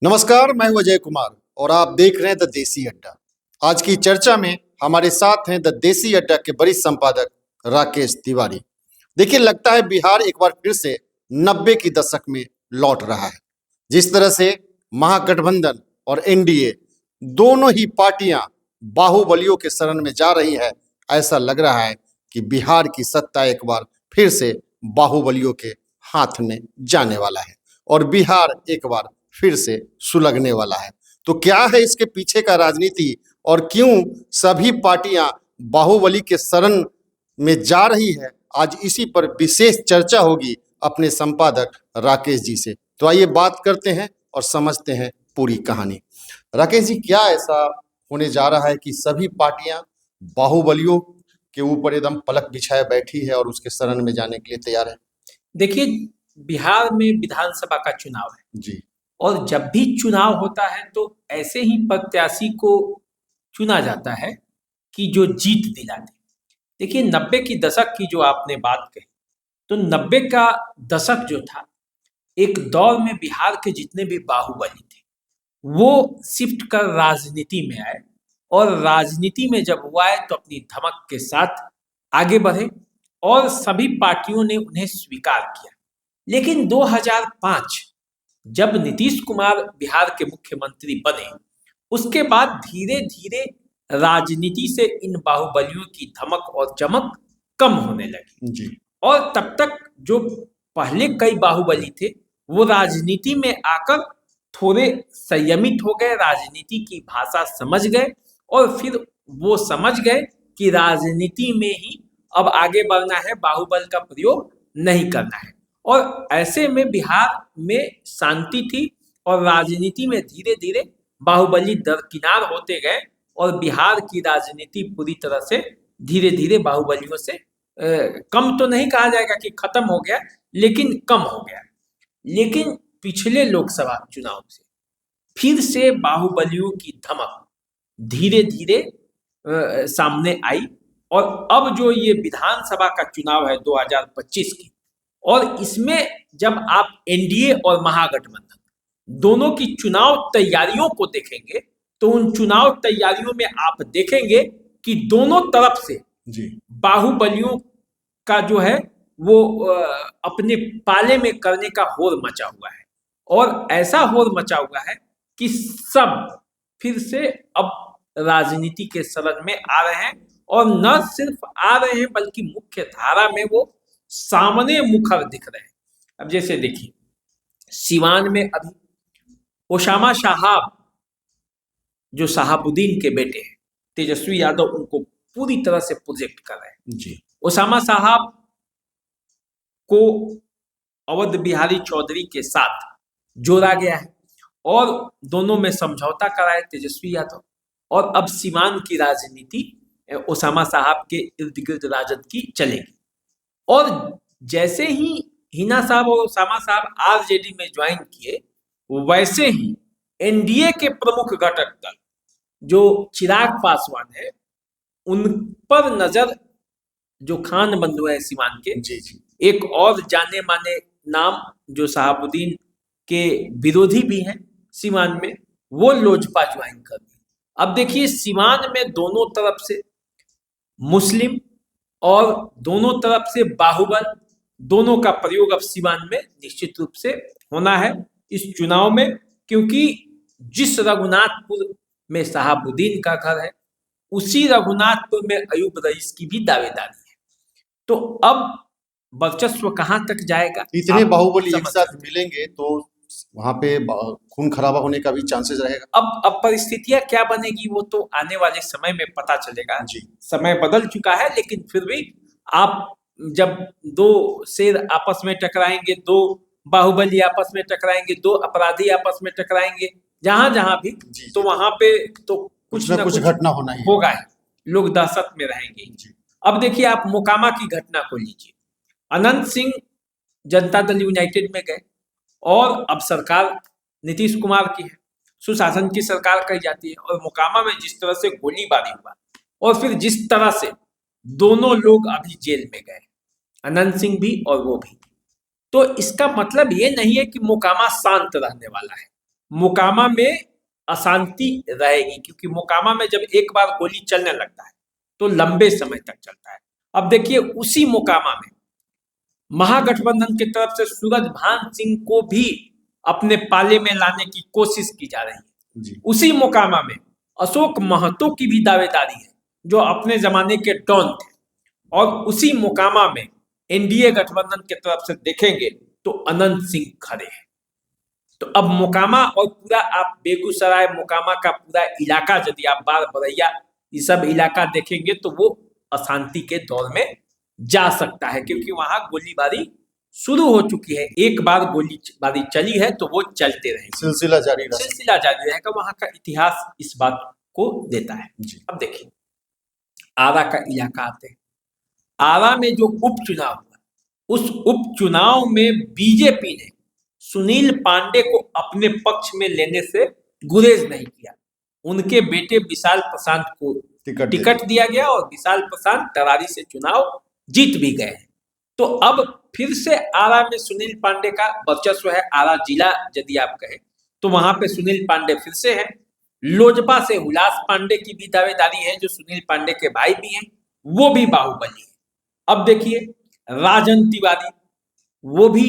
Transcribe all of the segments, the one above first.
नमस्कार, मैं हूं अजय कुमार और आप देख रहे हैं द देसी अड्डा। आज की चर्चा में हमारे साथ हैं द देसी अड्डा के वरिष्ठ संपादक राकेश तिवारी। देखिए, लगता है बिहार एक बार फिर से 90 की दशक में लौट रहा है। जिस तरह से महागठबंधन और एनडीए दोनों ही पार्टियां बाहुबलियों के शरण में जा रही है, ऐसा लग रहा है कि बिहार की सत्ता एक बार फिर से बाहुबलियों के हाथ में जाने वाला है और बिहार एक बार फिर से सुलगने वाला है। तो क्या है इसके पीछे का राजनीति और क्यों सभी पार्टियां बाहुबली के शरण में जा रही है, आज इसी पर विशेष चर्चा होगी अपने संपादक राकेश जी से। तो आइए बात करते हैं और समझते हैं पूरी कहानी। राकेश जी, क्या ऐसा होने जा रहा है कि सभी पार्टियां बाहुबलियों के ऊपर एकदम पलक बिछाए बैठी है और उसके शरण में जाने के लिए तैयार है? देखिए, बिहार में विधानसभा का चुनाव है जी। और जब भी चुनाव होता है तो ऐसे ही प्रत्याशी को चुना जाता है कि जो जीत दिला दे। देखिए, 90 की दशक की जो आपने बात कही, तो 90 का दशक जो था, एक दौर में बिहार के जितने भी बाहुबली थे वो शिफ्ट कर राजनीति में आए और राजनीति में जब वो आए तो अपनी धमक के साथ आगे बढ़े और सभी पार्टियों ने उन्हें स्वीकार किया। लेकिन 2005 जब नीतीश कुमार बिहार के मुख्यमंत्री बने, उसके बाद धीरे धीरे राजनीति से इन बाहुबलियों की धमक और चमक कम होने लगी जी। और तब तक जो पहले कई बाहुबली थे वो राजनीति में आकर थोड़े संयमित हो गए, राजनीति की भाषा समझ गए और फिर वो समझ गए कि राजनीति में ही अब आगे बढ़ना है, बाहुबल का प्रयोग नहीं करना है। और ऐसे में बिहार में शांति थी और राजनीति में धीरे धीरे बाहुबली दरकिनार होते गए और बिहार की राजनीति पूरी तरह से धीरे धीरे बाहुबलियों से कम तो नहीं कहा जाएगा कि खत्म हो गया, लेकिन कम हो गया। लेकिन पिछले लोकसभा चुनाव से फिर से बाहुबलियों की धमक धीरे धीरे सामने आई और अब जो ये विधानसभा का चुनाव है 2025 की, और इसमें जब आप एनडीए और महागठबंधन दोनों की चुनाव तैयारियों को देखेंगे तो उन चुनाव तैयारियों में आप देखेंगे कि दोनों तरफ से जी। बाहुबलियों का जो है वो अपने पाले में करने का होड़ मचा हुआ है और ऐसा होड़ मचा हुआ है कि सब फिर से अब राजनीति के शरण में आ रहे हैं और न सिर्फ आ रहे हैं बल्कि मुख्य धारा में वो सामने मुखर दिख रहे हैं। अब जैसे देखिए, सिवान में अभी ओसामा साहब जो शहाबुद्दीन के बेटे हैं, तेजस्वी यादव उनको पूरी तरह से प्रोजेक्ट कर रहे हैं। जी। ओसामा साहब को अवध बिहारी चौधरी के साथ जोड़ा गया है और दोनों में समझौता कराए तेजस्वी यादव, और अब सिवान की राजनीति ओसामा साहब के इर्द गिर्द राजद की चलेगी। और जैसे ही हिना साहब और ओसामा साहब आरजेडी में ज्वाइन किए, वैसे ही एनडीए के प्रमुख घटक दल जो चिराग पासवान है, उन पर नजर जो खान बंधु है सिवान के, जी जी। एक और जाने माने नाम जो शहाबुद्दीन के विरोधी भी हैं सिवान में, वो लोजपा ज्वाइन कर दी। अब देखिए, सिवान में दोनों तरफ से मुस्लिम और दोनों तरफ से बाहुबल, दोनों का प्रयोग अब सिवान में निश्चित रूप से होना है इस चुनाव में, क्योंकि जिस रघुनाथपुर में शहाबुद्दीन का घर है उसी रघुनाथपुर में अयूब रईस की भी दावेदारी है। तो अब वर्चस्व कहां तक जाएगा? इतने बाहुबली एक साथ मिलेंगे तो वहां पे खून खराबा होने का भी चांसेस रहेगा। अब परिस्थितियां क्या बनेगी वो तो आने वाले समय में पता चलेगा। जी। समय बदल चुका है, लेकिन फिर भी आप जब दो शेर आपस में टकराएंगे, दो बाहुबली आपस में टकराएंगे, दो अपराधी आपस में टकराएंगे, जहां जहां भी, तो वहां पे तो कुछ ना कुछ घटना होना ही होगा ही, लोग दहशत में रहेंगे। अब देखिए, आप मोकामा की घटना को लीजिए। अनंत सिंह जनता दल यूनाइटेड में गए और अब सरकार नीतीश कुमार की है, सुशासन की सरकार कही जाती है, और मोकामा में जिस तरह से गोलीबारी हुआ और फिर जिस तरह से दोनों लोग अभी जेल में गए, अनंत सिंह भी और वो भी, तो इसका मतलब ये नहीं है कि मोकामा शांत रहने वाला है। मोकामा में अशांति रहेगी, क्योंकि मोकामा में जब एक बार गोली चलने लगता है तो लंबे समय तक चलता है। अब देखिए उसी मोकामा में महागठबंधन की तरफ से सूरजभान सिंह को भी अपने पाले में लाने की कोशिश की जा रही है। जी उसी मोकामा में अशोक महतो की भी दावेदारी है, जो अपने जमाने के डॉन थे। और उसी मोकामा में एनडीए गठबंधन की तरफ से देखेंगे तो अनंत सिंह खड़े हैं। तो अब मोकामा और पूरा आप बेगूसराय मोकामा का पूरा इलाका, यदि आप बार बरैया ये सब इलाका देखेंगे तो वो अशांति के दौर में जा सकता है, क्योंकि वहां गोलीबारी शुरू हो चुकी है। एक बार गोलीबारी चली है तो वो चलते रहेंगे, सिलसिला जारी रहा। सिलसिला जारी रहेगा। वहां का इतिहास इस बात को देता है। जी अब देखिए आरा का इलाका आते हैं। आरा में जो उपचुनाव हुआ, उस उपचुनाव में बीजेपी ने सुनील पांडे को अपने पक्ष में लेने से गुरेज नहीं किया। उनके बेटे विशाल प्रशांत को टिकट दिया गया और विशाल प्रशांत तरारी से चुनाव जीत भी गए हैं। तो अब फिर से आरा में सुनील पांडे का वर्चस्व है। आरा जिला यदि आप कहें तो वहां पे सुनील पांडे फिर से है। लोजपा से हुलास पांडे की भी दावेदारी है, जो सुनील पांडे के भाई भी हैं, वो भी बाहुबली है। अब देखिए राजन तिवारी, वो भी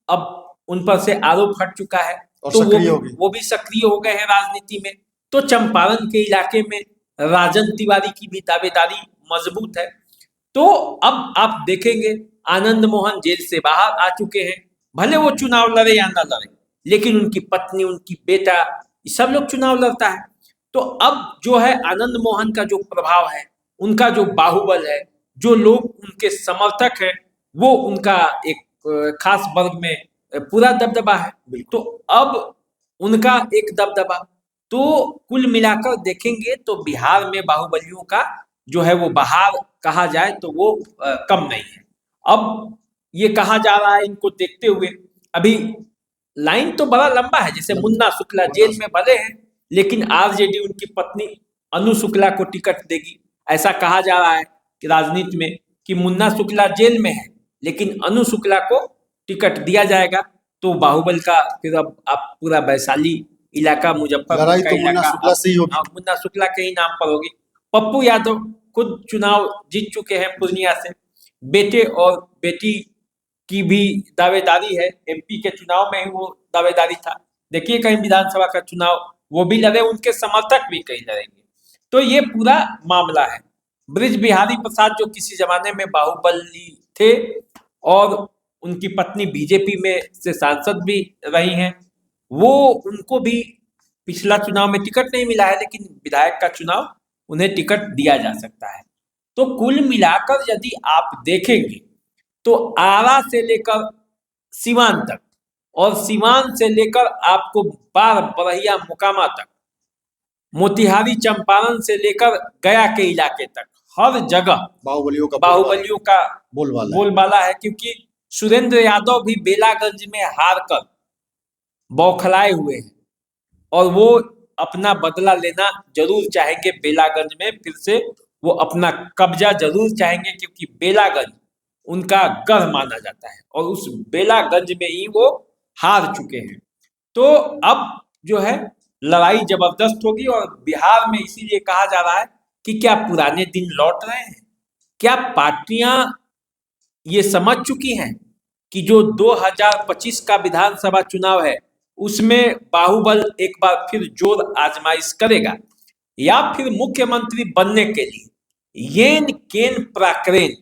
अब उन पर से आरोप हट चुका है, और तो वो भी सक्रिय हो गए हैं राजनीति में। तो चंपारण के इलाके में राजन तिवारी की भी दावेदारी मजबूत है। तो अब आप देखेंगे आनंद मोहन जेल से बाहर आ चुके हैं। भले वो चुनाव लड़े या ना लड़े, लेकिन उनकी पत्नी, उनकी बेटा, सब लोग चुनाव लड़ता है। तो अब जो है आनंद मोहन का जो प्रभाव है, उनका जो बाहुबल है, जो लोग उनके समर्थक हैं, वो उनका एक खास वर्ग में पूरा दबदबा है। तो अब उनका एक दबदबा, तो कुल मिलाकर देखेंगे तो बिहार में बाहुबलियों का जो है वो बहार कहा जाए तो वो कम नहीं है। अब ये कहा जा रहा है, इनको देखते हुए अभी लाइन तो बड़ा लंबा है। जैसे मुन्ना शुक्ला जेल में भले हैं, लेकिन आरजेडी उनकी पत्नी अनु शुक्ला को टिकट देगी। ऐसा कहा जा रहा है कि राजनीति में कि मुन्ना शुक्ला जेल में है, लेकिन अनु शुक्ला को टिकट दिया जाएगा। तो बाहुबल का फिर अब आप पूरा वैशाली इलाका, मुजफ्फरपुर का तो मुन्ना शुक्ला से ही होगी। मुन्ना शुक्ला के ही नाम पर होगी। पप्पू यादव खुद चुनाव जीत चुके हैं पूर्णिया से। बेटे और बेटी की भी दावेदारी है। एमपी के चुनाव में ही वो दावेदारी था। देखिए कहीं विधानसभा का चुनाव वो भी लड़े, उनके समर्थक भी कहीं लड़ेंगे। तो ये पूरा मामला है। ब्रिज बिहारी प्रसाद जो किसी जमाने में बाहुबली थे और उनकी पत्नी बीजेपी में से सांसद भी रही हैं, वो उनको भी पिछला चुनाव में टिकट नहीं मिला है, लेकिन विधायक का चुनाव उन्हें टिकट दिया जा सकता है। तो कुल मिलाकर यदि आप देखेंगे तो आरा से लेकर सिवान तक और सिवान से लेकर आपको बार बरहिया मोकामा तक, मोतिहारी चंपारण से लेकर गया के इलाके तक, हर जगह बाहुबलियों का बोलबाला है। क्योंकि सुरेंद्र यादव भी बेलागंज में हार कर बौखलाए हुए हैं और वो अपना बदला लेना जरूर चाहेंगे। बेलागंज में फिर से वो अपना कब्जा जरूर चाहेंगे, क्योंकि बेलागंज उनका गढ़ माना जाता है और उस बेलागंज में ही वो हार चुके हैं। तो अब जो है लड़ाई जबरदस्त होगी। और बिहार में इसीलिए कहा जा रहा है कि क्या पुराने दिन लौट रहे हैं? क्या पार्टियां ये समझ चुकी हैं कि जो 2025 का विधानसभा चुनाव है उसमें बाहुबल एक बार फिर जोर आजमाइश करेगा, या फिर मुख्यमंत्री बनने के लिए येन केन प्राक्रेन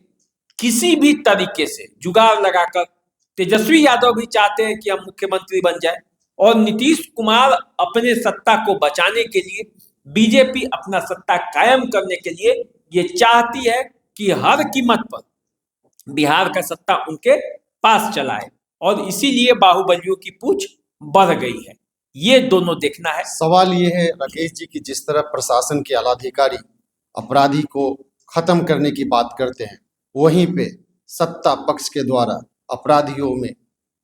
किसी भी तरीके से जुगाड़ लगाकर, तेजस्वी यादव भी चाहते हैं कि हम मुख्यमंत्री बन जाए और नीतीश कुमार अपने सत्ता को बचाने के लिए, बीजेपी अपना सत्ता कायम करने के लिए ये चाहती है कि हर कीमत पर बिहार का सत्ता उनके पास चलाए, और इसीलिए बाहुबलियों की पूछ बढ़ गई है। ये दोनों देखना है। सवाल ये है राकेश जी कि जिस तरह प्रशासन के आला अधिकारी अपराधी को खत्म करने की बात करते हैं, वहीं पे सत्ता पक्ष के द्वारा अपराधियों में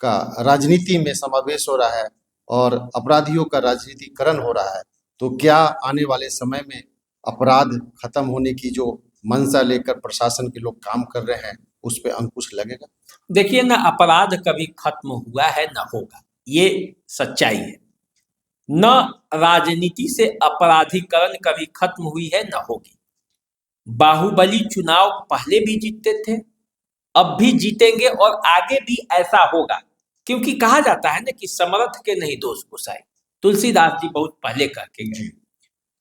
का राजनीति में समावेश हो रहा है और अपराधियों का राजनीतिकरण हो रहा है। तो क्या आने वाले समय में अपराध खत्म होने की जो मंशा लेकर प्रशासन के लोग काम कर रहे हैं उस पर अंकुश लगेगा? देखिए ना, अपराध कभी खत्म हुआ है ना होगा, ये सच्चाई है। न राजनीति से अपराधीकरण कभी खत्म हुई है न होगी। बाहुबली चुनाव पहले भी जीतते थे, अब भी जीतेंगे और आगे भी ऐसा होगा, क्योंकि कहा जाता है ना कि समर्थ के नहीं दोष पुसाए। तुलसीदास जी बहुत पहले कह के गए।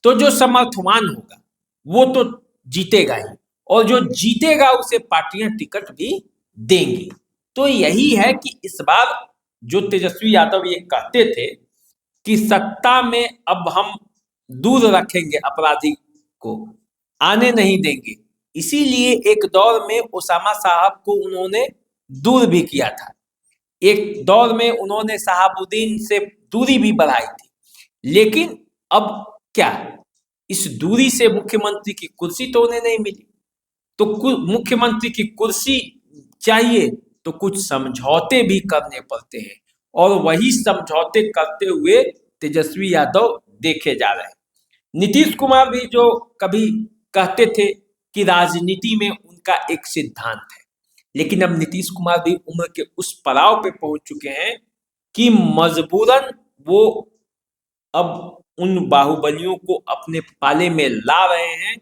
तो जो समर्थवान होगा वो तो जीतेगा ही, और जो जीतेगा उसे पार्टियां टिकट भी देंगी। तो यही है कि इस बार जो तेजस्वी यादव ये कहते थे कि सत्ता में अब हम दूर रखेंगे अपराधी को, आने नहीं देंगे, इसीलिए एक दौर में ओसामा साहब को उन्होंने दूर भी किया था। एक दौर में उन्होंने शहाबुद्दीन से दूरी भी बढ़ाई थी, लेकिन अब क्या, इस दूरी से मुख्यमंत्री की कुर्सी तो उन्हें नहीं मिली। तो मुख्यमंत्री की कुर्सी चाहिए तो कुछ समझौते भी करने पड़ते हैं, और वही समझौते करते हुए तेजस्वी यादव देखे जा रहे हैं। नीतीश कुमार भी जो कभी कहते थे कि राजनीति में उनका एक सिद्धांत है, लेकिन अब नीतीश कुमार भी उम्र के उस पड़ाव पे पहुंच चुके हैं कि मजबूरन वो अब उन बाहुबलियों को अपने पाले में ला रहे हैं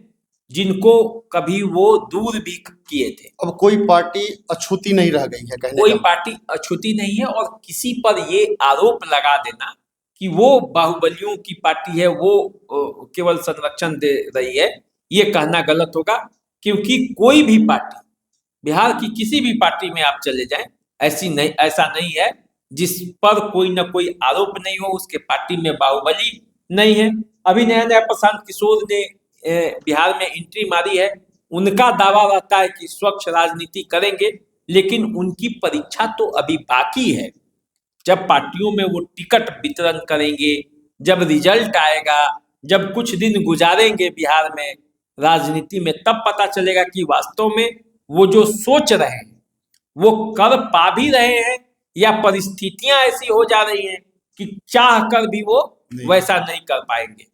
जिनको कभी वो दूर भी किए थे। अब कोई पार्टी अछूती नहीं रह गई है, कहने कोई का पार्टी अछूती नहीं है, और किसी पर ये आरोप लगा देना कि वो बाहुबलियों की पार्टी है, वो केवल संरक्षण दे रही है, ये कहना गलत होगा। क्योंकि कोई भी पार्टी, बिहार की किसी भी पार्टी में आप चले जाएं, ऐसा नहीं है जिस पर कोई ना कोई आरोप नहीं हो, उसके पार्टी में बाहुबली नहीं है। अभी नया नया प्रशांत किशोर ने बिहार में एंट्री मारी है, उनका दावा रहता है कि स्वच्छ राजनीति करेंगे, लेकिन उनकी परीक्षा तो अभी बाकी है। जब पार्टियों में वो टिकट वितरण करेंगे, जब रिजल्ट आएगा, जब कुछ दिन गुजारेंगे बिहार में राजनीति में, तब पता चलेगा कि वास्तव में वो जो सोच रहे हैं वो कर पा भी रहे हैं, या परिस्थितियां ऐसी हो जा रही हैं कि चाह कर भी वो वैसा नहीं कर पाएंगे।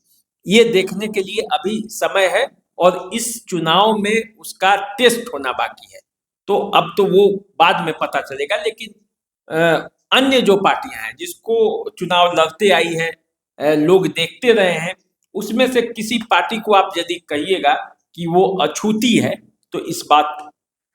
ये देखने के लिए अभी समय है, और इस चुनाव में उसका टेस्ट होना बाकी है। तो अब तो वो बाद में पता चलेगा, लेकिन अन्य जो पार्टियां हैं जिसको चुनाव लड़ते आई हैं, लोग देखते रहे हैं, उसमें से किसी पार्टी को आप यदि कहिएगा कि वो अछूती है, तो इस बात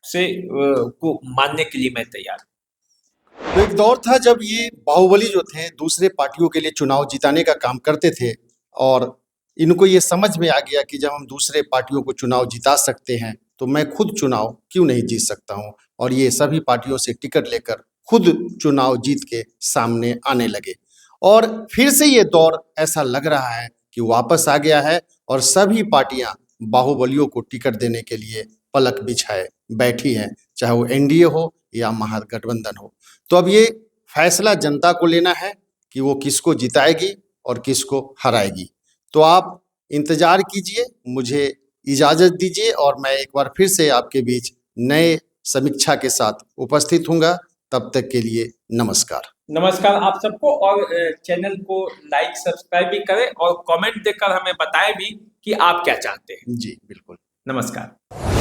से को मानने के लिए मैं तैयार हूं। तो एक दौर था जब ये बाहुबली जो थे दूसरे पार्टियों के लिए चुनाव जिताने का काम करते थे, और इनको ये समझ में आ गया कि जब हम दूसरे पार्टियों को चुनाव जिता सकते हैं तो मैं खुद चुनाव क्यों नहीं जीत सकता हूं, और ये सभी पार्टियों से टिकट लेकर खुद चुनाव जीत के सामने आने लगे। और फिर से ये दौर ऐसा लग रहा है कि वापस आ गया है, और सभी पार्टियां बाहुबलियों को टिकट देने के लिए पलक बिछाए बैठी हैं, चाहे वो एनडीए हो या महागठबंधन हो। तो अब ये फैसला जनता को लेना है कि वो किसको जिताएगी और किसको हराएगी। तो आप इंतजार कीजिए, मुझे इजाज़त दीजिए, और मैं एक बार फिर से आपके बीच नए समीक्षा के साथ उपस्थित हूँगा। तब तक के लिए नमस्कार। नमस्कार आप सबको, और चैनल को लाइक सब्सक्राइब भी करें, और कमेंट देकर हमें बताएं भी कि आप क्या चाहते हैं। जी बिल्कुल। नमस्कार।